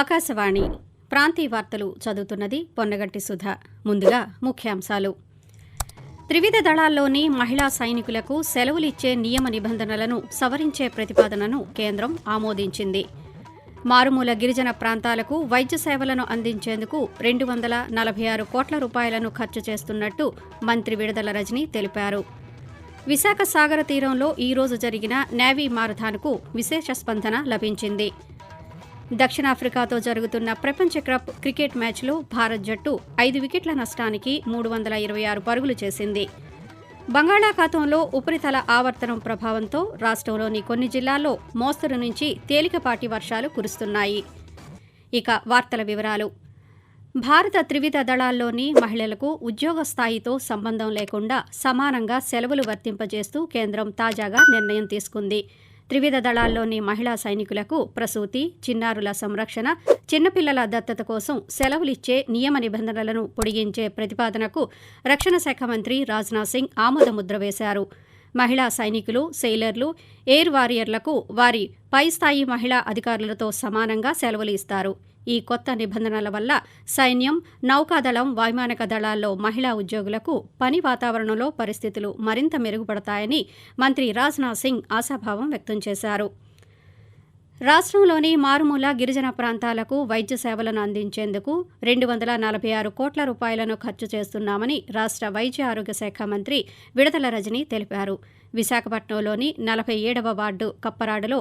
ఆకాశవాణి ప్రాంతీయ వార్తలు చదువుతున్నది పొన్నగంటి సుధ. ముందుగా ముఖ్యాంశాలు. త్రివిధ దళాల్లోని మహిళా సైనికులకు సెలవులిచ్చే నియమ నిబంధనలను సవరించే ప్రతిపాదనను కేంద్రం ఆమోదించింది. మారుమూల గిరిజన ప్రాంతాలకు వైద్య సేవలను అందించేందుకు 246 కోట్ల రూపాయలను ఖర్చు చేస్తున్నట్టు మంత్రి విడదల రజని తెలిపారు. విశాఖ సాగర తీరంలో ఈరోజు జరిగిన నేవీ మారథాన్కు విశేష స్పందన లభించింది. దక్షిణాఫ్రికాతో జరుగుతున్న ప్రపంచ కప్ క్రికెట్ మ్యాచ్లో భారత్ జట్టు 5 వికెట్ల నష్టానికి 326 పరుగులు చేసింది. బంగాళాఖాతంలో ఉపరితల ఆవర్తనం ప్రభావంతో రాష్ట్రంలోని కొన్ని జిల్లాల్లో మోస్తరు నుంచి తేలికపాటి వర్షాలు కురుస్తున్నాయి. ఇక వార్తల వివరాలు. భారత త్రివిధ దళాల్లోని మహిళలకు ఉద్యోగ స్థాయితో సంబంధం లేకుండా సమానంగా సెలవులు వర్తింపజేస్తూ కేంద్రం తాజాగా నిర్ణయం తీసుకుంది. త్రివిధ దళాల్లోని మహిళా సైనికులకు ప్రసూతి, చిన్నారుల సంరక్షణ, చిన్నపిల్లల దత్తత కోసం సెలవులిచ్చే నియమ నిబంధనలను పొడిగించే ప్రతిపాదనకు రక్షణ శాఖ మంత్రి రాజ్నాథ్ సింగ్ ఆమోదముద్ర వేశారు. మహిళా సైనికులు, సెయిలర్లు, ఎయిర్ వారియర్లకు వారి పై స్థాయి మహిళా అధికారులతో సమానంగా సెలవులు ఇస్తారు. ఈ కొత్త నిబంధనల వల్ల సైన్యం, నౌకాదళం, వైమానిక దళాల్లో మహిళా ఉద్యోగులకు పని వాతావరణంలో పరిస్థితులు మరింత మెరుగుపడతాయని మంత్రి రాజ్నాథ్ సింగ్ ఆశాభావం వ్యక్తం చేశారు. రాష్ట్రంలోని మారుమూల గిరిజన ప్రాంతాలకు వైద్య సేవలను అందించేందుకు 246 కోట్ల రూపాయలను ఖర్చు చేస్తున్నామని రాష్ట్ర వైద్య ఆరోగ్య శాఖ మంత్రి విడదల రజని తెలిపారు. విశాఖపట్నంలోని 47వ వార్డు కప్పరాడులో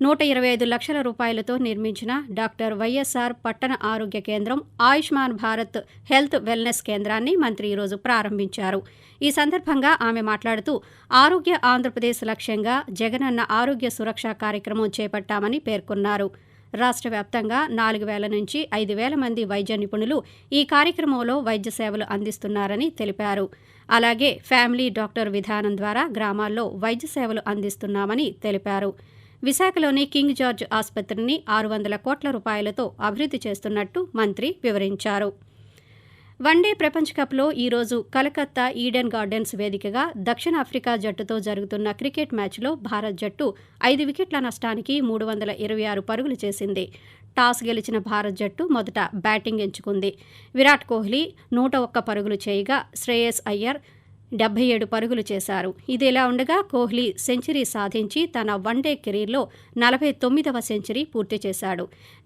125 లక్షల రూపాయలతో నిర్మించిన డాక్టర్ వైఎస్ఆర్ పట్టణ ఆరోగ్య కేంద్రం, ఆయుష్మాన్ భారత్ హెల్త్ వెల్నెస్ కేంద్రాన్ని మంత్రి ఈరోజు ప్రారంభించారు. ఈ సందర్భంగా ఆమె మాట్లాడుతూ ఆరోగ్య ఆంధ్రప్రదేశ్ లక్ష్యంగా జగనన్న ఆరోగ్య సురక్ష కార్యక్రమం చేపట్టామని పేర్కొన్నారు. రాష్ట్ర వ్యాప్తంగా 4,000 నుంచి 5,000 మంది వైద్య నిపుణులు ఈ కార్యక్రమంలో వైద్య సేవలు అందిస్తున్నారని తెలిపారు. అలాగే ఫ్యామిలీ డాక్టర్ విధానం ద్వారా గ్రామాల్లో వైద్య సేవలు అందిస్తున్నామని తెలిపారు. విశాఖలోని కింగ్ జార్జ్ ఆసుపత్రిని 600 కోట్ల రూపాయలతో అభివృద్ధి చేస్తున్నట్టు మంత్రి వివరించారు. వన్డే ప్రపంచ కప్లో ఈరోజు కలకత్తా ఈడెన్ గార్డెన్స్ వేదికగా దక్షిణాఫ్రికా జట్టుతో జరుగుతున్న క్రికెట్ మ్యాచ్లో భారత్ జట్టు 5 వికెట్ల నష్టానికి 326 పరుగులు చేసింది. టాస్ గెలిచిన భారత్ జట్టు మొదట బ్యాటింగ్ ఎంచుకుంది. విరాట్ కోహ్లీ 101 పరుగులు చేయగా శ్రేయస్ అయ్యర్ 77 పరుగులు చేశారు. ఇదిలా ఉండగా కోహ్లీ సెంచరీ సాధించి తన వన్డే కెరీర్లో 49వ సెంచరీ పూర్తి చేశాడు.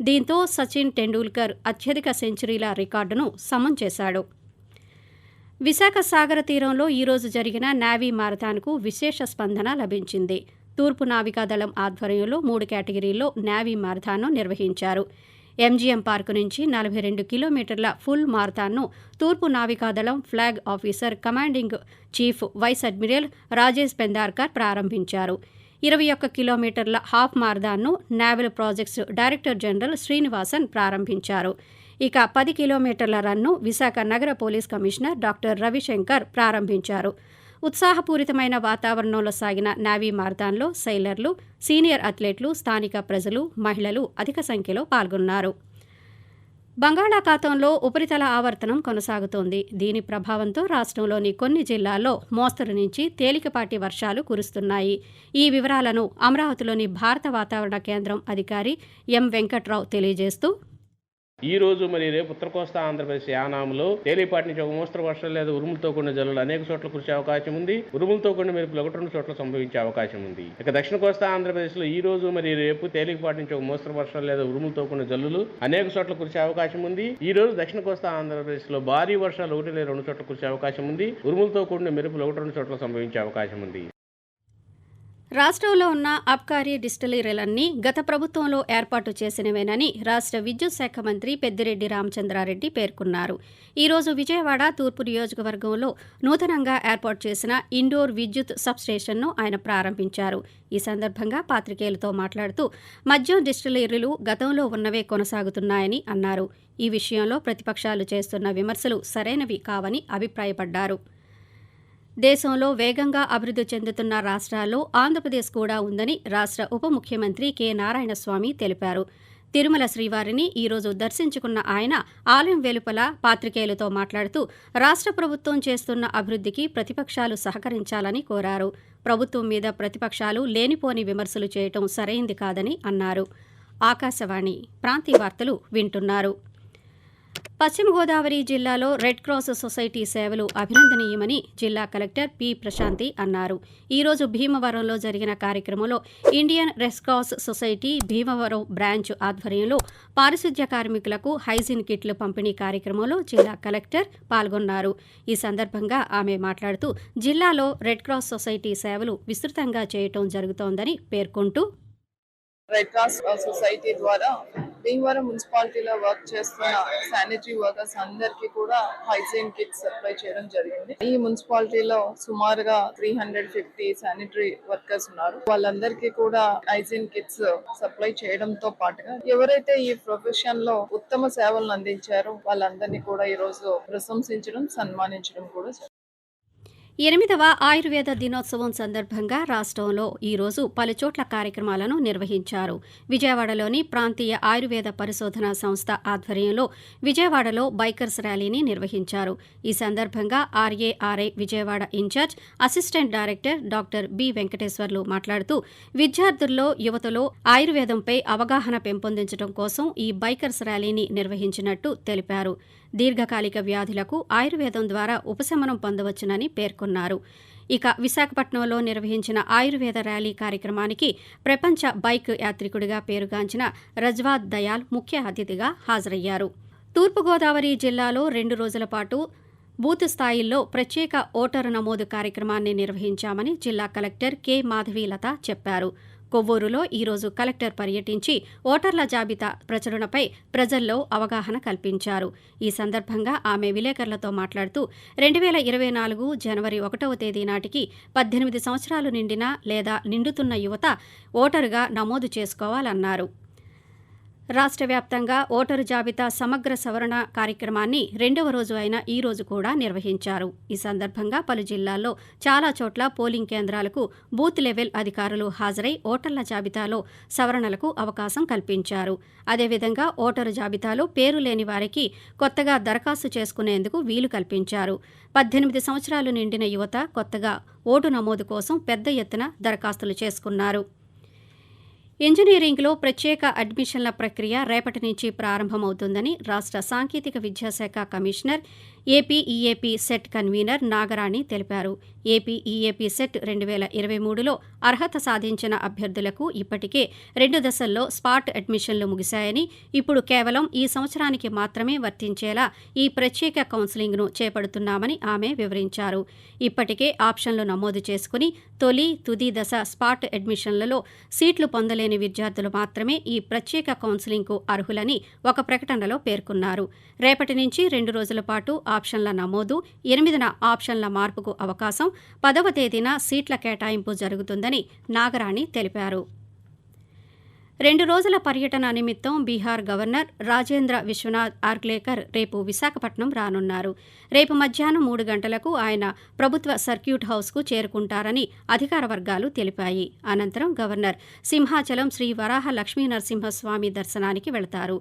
దీంతో సచిన్ టెండూల్కర్ అత్యధిక సెంచరీల రికార్డును సమం చేశాడు. విశాఖ సాగర తీరంలో ఈరోజు జరిగిన నేవీ మారథాన్కు విశేష స్పందన లభించింది. తూర్పు నావికాదళం ఆధ్వర్యంలో 3 కేటగిరీల్లో నేవీ మారథాన్ను నిర్వహించారు. ఎంజీఎం పార్కు నుంచి 42 కిలోమీటర్ల ఫుల్ మారథాన్ను తూర్పు నావికాదళం flag officer commanding chief vice admiral Rajesh Pendarkar ప్రారంభించారు. 21 కిలోమీటర్ల హాఫ్ మారథాన్ను naval projects director general Srinivasan ప్రారంభించారు. ఇక 10 కిలోమీటర్ల రన్ను విశాఖ నగర పోలీస్ కమిషనర్ డాక్టర్ రవిశంకర్ ప్రారంభించారు. ఉత్సాహపూరితమైన వాతావరణంలో సాగిన నేవీ మారథాన్లో సెయిలర్లు, సీనియర్ అథ్లెట్లు, స్థానిక ప్రజలు, మహిళలు అధిక సంఖ్యలో పాల్గొన్నారు. బంగాళాఖాతంలో ఉపరితల ఆవర్తనం కొనసాగుతోంది. దీని ప్రభావంతో రాష్ట్రంలోని కొన్ని జిల్లాల్లో మోస్తరు నుంచి తేలికపాటి వర్షాలు కురుస్తున్నాయి. ఈ వివరాలను అమరావతిలోని భారత వాతావరణ కేంద్రం అధికారి ఎం వెంకట్రావు తెలియజేస్తూ, ఈ రోజు రేపు ఉత్తర కోస్తా ఆంధ్రప్రదేశ్ యానాంలో తేలిపాటి నుంచి ఒక మోస్తరు వర్షాలు లేదా ఉరుములతో కూడిన జల్లులు అనేక చోట్ల కురిసే అవకాశం ఉంది. ఉరుములతో కూడిన మెరుపులు 1-2 చోట్ల సంభవించే అవకాశం ఉంది. ఇక దక్షిణ కోస్తా ఆంధ్రప్రదేశ్ లో ఈ రోజు రేపు తేలికపాటి నుంచి ఒక మోస్తరు వర్షాలు లేదా ఉరుములతో కూడిన జల్లులు అనేక చోట్ల కురిసే అవకాశం ఉంది. ఈ రోజు దక్షిణ కోస్తా ఆంధ్రప్రదేశ్ లో భారీ వర్షాలు 1 లేదా 2 చోట్ల కురిసే అవకాశం ఉంది. ఉరుములతో కూడిన మెరుపులు 1-2 చోట్ల సంభవించే అవకాశం ఉంది. రాష్ట్రంలో ఉన్న అబ్కారీ డిస్టిలరీలన్నీ గత ప్రభుత్వంలో ఏర్పాటు చేసినవేనని రాష్ట్ర విద్యుత్ శాఖ మంత్రి పెద్దిరెడ్డి రామచంద్రారెడ్డి పేర్కొన్నారు. ఈరోజు విజయవాడ తూర్పు నియోజకవర్గంలో నూతనంగా ఏర్పాటు చేసిన ఇండోర్ విద్యుత్ సబ్స్టేషన్ను ఆయన ప్రారంభించారు. ఈ సందర్భంగా పాత్రికేయులతో మాట్లాడుతూ మద్యం డిస్టిలరీలు గతంలో ఉన్నవే కొనసాగుతున్నాయని అన్నారు. ఈ విషయంలో ప్రతిపక్షాలు చేస్తున్న విమర్శలు సరైనవి కావని అభిప్రాయపడ్డారు. దేశంలో వేగంగా అభివృద్ధి చెందుతున్న రాష్ట్రాల్లో ఆంధ్రప్రదేశ్ కూడా ఉందని రాష్ట్ర ఉప ముఖ్యమంత్రి కె నారాయణస్వామి తెలిపారు. తిరుమల శ్రీవారిని ఈరోజు దర్శించుకున్న ఆయన ఆలయం వెలుపల పాత్రికేయులతో మాట్లాడుతూ రాష్ట్ర ప్రభుత్వం చేస్తున్న అభివృద్ధికి ప్రతిపక్షాలు సహకరించాలని కోరారు. ప్రభుత్వం మీద ప్రతిపక్షాలు లేనిపోని విమర్శలు చేయటం సరైంది కాదని అన్నారు. ఆకాశవాణి ప్రాంతీయ వార్తలు వింటున్నారు. పశ్చిమ గోదావరి జిల్లాలో రెడ్ క్రాస్ సొసైటీ సేవలు అభినందనీయమని జిల్లా కలెక్టర్ పి ప్రశాంతి అన్నారు. ఈరోజు భీమవరంలో జరిగిన కార్యక్రమంలో Indian red cross society Bhimavaram branch ఆధ్వర్యంలో పారిశుధ్య కార్మికులకు హైజీన్ కిట్లు పంపిణీ కార్యక్రమంలో జిల్లా కలెక్టర్ పాల్గొన్నారు. ఈ సందర్భంగా ఆమె మాట్లాడుతూ జిల్లాలో రెడ్ క్రాస్ సొసైటీ సేవలు విస్తృతంగా చేయటం జరుగుతోందని పేర్కొంటూ రెడ్ క్రాస్ సొసైటీ ద్వారా భీమవరం మున్సిపాలిటీలో వర్క్ చేస్తున్న శానిటరీ వర్కర్స్ అందరికీ కూడా హైజీన్ కిట్స్ సప్లై చేయడం జరిగింది. ఈ మున్సిపాలిటీలో సుమారుగా 350 శానిటరీ వర్కర్స్ ఉన్నారు. వాళ్ళందరికీ కూడా హైజీన్ కిట్స్ సప్లై చేయడంతో పాటుగా ఎవరైతే ఈ ప్రొఫెషన్ లో ఉత్తమ సేవలను అందించారో వాళ్ళందరినీ కూడా ఈ రోజు ప్రశంసించడం, సన్మానించడం కూడా 8వ ఆయుర్వేద దినోత్సవం సందర్భంగా రాష్ట్రంలో ఈరోజు పలుచోట్ల కార్యక్రమాలను నిర్వహించారు. విజయవాడలోని ప్రాంతీయ ఆయుర్వేద పరిశోధనా సంస్థ ఆధ్వర్యంలో విజయవాడలో బైకర్స్ ర్యాలీని నిర్వహించారు. ఈ సందర్భంగా RARI Vijayawada in charge assistant director doctor B Venkateswarlu మాట్లాడుతూ విద్యార్థుల్లో, యువతలో ఆయుర్వేదంపై అవగాహన పెంపొందించడం కోసం ఈ బైకర్స్ ర్యాలీని నిర్వహించినట్టు తెలిపారు. దీర్ఘకాలిక వ్యాధులకు ఆయుర్వేదం ద్వారా ఉపశమనం పొందవచ్చునని పేర్కొన్నారు. ఇక విశాఖపట్నంలో నిర్వహించిన ఆయుర్వేద ర్యాలీ కార్యక్రమానికి ప్రపంచ బైక్ యాత్రికుడిగా పేరుగాంచిన రజ్వాద్ దయాల్ ముఖ్య అతిథిగా హాజరయ్యారు. తూర్పుగోదావరి జిల్లాలో 2 రోజుల పాటు బూత్ స్థాయిల్లో ప్రత్యేక ఓటరు నమోదు కార్యక్రమాన్ని నిర్వహించామని జిల్లా కలెక్టర్ కె మాధవీలత చెప్పారు. కొవ్వూరులో ఈరోజు కలెక్టర్ పర్యటించి ఓటర్ల జాబితా ప్రచురణపై ప్రజల్లో అవగాహన కల్పించారు. ఈ సందర్భంగా ఆమె విలేకరులతో మాట్లాడుతూ 2024 జనవరి 1వ తేదీ నాటికి 18 సంవత్సరాలు నిండిన లేదా నిండుతున్న యువత ఓటరుగా నమోదు చేసుకోవాలన్నారు. రాష్ట్ర వ్యాప్తంగా ఓటరు జాబితా సమగ్ర సవరణ కార్యక్రమాన్ని 2వ రోజు అయిన ఈ రోజు కూడా నిర్వహించారు. ఈ సందర్భంగా పలు జిల్లాల్లో చాలా చోట్ల పోలింగ్ కేంద్రాలకు బూత్ లెవెల్ అధికారులు హాజరై ఓటర్ల జాబితాలో సవరణలకు అవకాశం కల్పించారు. అదేవిధంగా ఓటరు జాబితాలో పేరు లేని వారికి కొత్తగా దరఖాస్తు చేసుకునేందుకు వీలు కల్పించారు. 18 సంవత్సరాలు నిండిన యువత కొత్తగా ఓటు నమోదు కోసం పెద్ద ఎత్తున దరఖాస్తులు చేసుకున్నారు. ఇంజనీరింగ్లో ప్రత్యేక అడ్మిషన్ల ప్రక్రియ రేపటి నుంచి ప్రారంభమవుతుందని రాష్ట్ర సాంకేతిక విద్యాశాఖ commissioner, AP EAP CET convener Nagarani తెలిపారు. ఏపీ ఈఏపీ సెట్ 2023లో అర్హత సాధించిన అభ్యర్థులకు ఇప్పటికే 2 దశల్లో స్పాట్ అడ్మిషన్లు ముగిశాయని, ఇప్పుడు కేవలం ఈ సంవత్సరానికి మాత్రమే వర్తించేలా ఈ ప్రత్యేక కౌన్సిలింగ్ను చేపడుతున్నామని ఆమె వివరించారు. ఇప్పటికే ఆప్షన్లు నమోదు చేసుకుని తొలి, తుది దశ స్పాట్ అడ్మిషన్లలో సీట్లు పొందలేని విద్యార్థులు మాత్రమే ఈ ప్రత్యేక కౌన్సిలింగ్కు అర్హులని ఒక ప్రకటనలో పేర్కొన్నారు. రేపటి నుంచి 2 రోజుల పాటు ఆప్షన్ల నమోదు, 8న ఆప్షన్ల మార్పుకు అవకాశం, 10వ తేదీన సీట్ల కేటాయింపు జరుగుతుందని నాగరాణి తెలిపారు. 2 రోజుల పర్యటన నిమిత్తం బీహార్ గవర్నర్ రాజేంద్ర విశ్వనాథ్ ఆర్గ్లేకర్ రేపు విశాఖపట్నం రానున్నారు. రేపు మధ్యాహ్నం 3 గంటలకు ఆయన ప్రభుత్వ సర్క్యూట్ హౌస్కు చేరుకుంటారని అధికార వర్గాలు తెలిపాయి. అనంతరం గవర్నర్ సింహాచలం శ్రీ వరాహ లక్ష్మీ నరసింహస్వామి దర్శనానికి వెళతారు.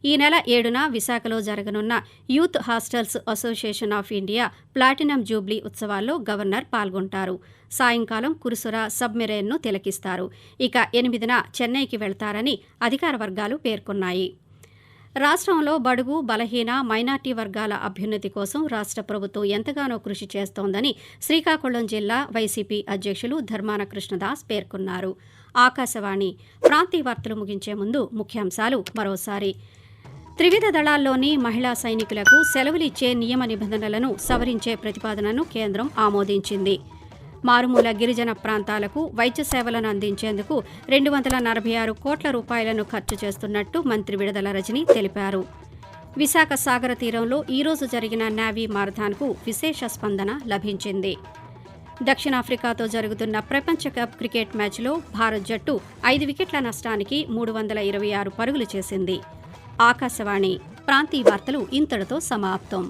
ఈ నెల 7న విశాఖలో జరగనున్న youth hostels association of India platinum Jubilee ఉత్సవాల్లో గవర్నర్ పాల్గొంటారు. సాయంకాలం కురుసురా సబ్మెరైన్ను తిలకిస్తారు. ఇక 8న చెన్నైకి వెళ్తారని అధికార వర్గాలు పేర్కొన్నాయి. రాష్ట్రంలో బడుగు, బలహీన, మైనార్టీ వర్గాల అభ్యున్నతి కోసం రాష్ట్ర ప్రభుత్వం ఎంతగానో కృషి చేస్తోందని శ్రీకాకుళం జిల్లా వైసీపీ అధ్యక్షులు ధర్మాన కృష్ణదాస్ పేర్కొన్నారు. ఆకాశవాణి ప్రాంతీయ వార్తలు ముగించే ముందు ముఖ్యాంశాలు మరోసారి. త్రివిధ దళాల్లోని మహిళా సైనికులకు సెలవులిచ్చే నియమ నిబంధనలను సవరించే ప్రతిపాదనను కేంద్రం ఆమోదించింది. మారుమూల గిరిజన ప్రాంతాలకు వైద్య సేవలను అందించేందుకు 246 కోట్ల రూపాయలను ఖర్చు చేస్తున్నట్టు మంత్రి విడదల రజని తెలిపారు. విశాఖ సాగర తీరంలో ఈరోజు జరిగిన నేవీ మారథాన్కు విశేష స్పందన లభించింది. దక్షిణాఫ్రికాతో జరుగుతున్న ప్రపంచ కప్ క్రికెట్ మ్యాచ్లో భారత్ జట్టు 5 వికెట్ల నష్టానికి 326 పరుగులు చేసింది. ఆకాశవాణి ప్రాంతీయ వార్తలు ఇంతటితో సమాప్తం.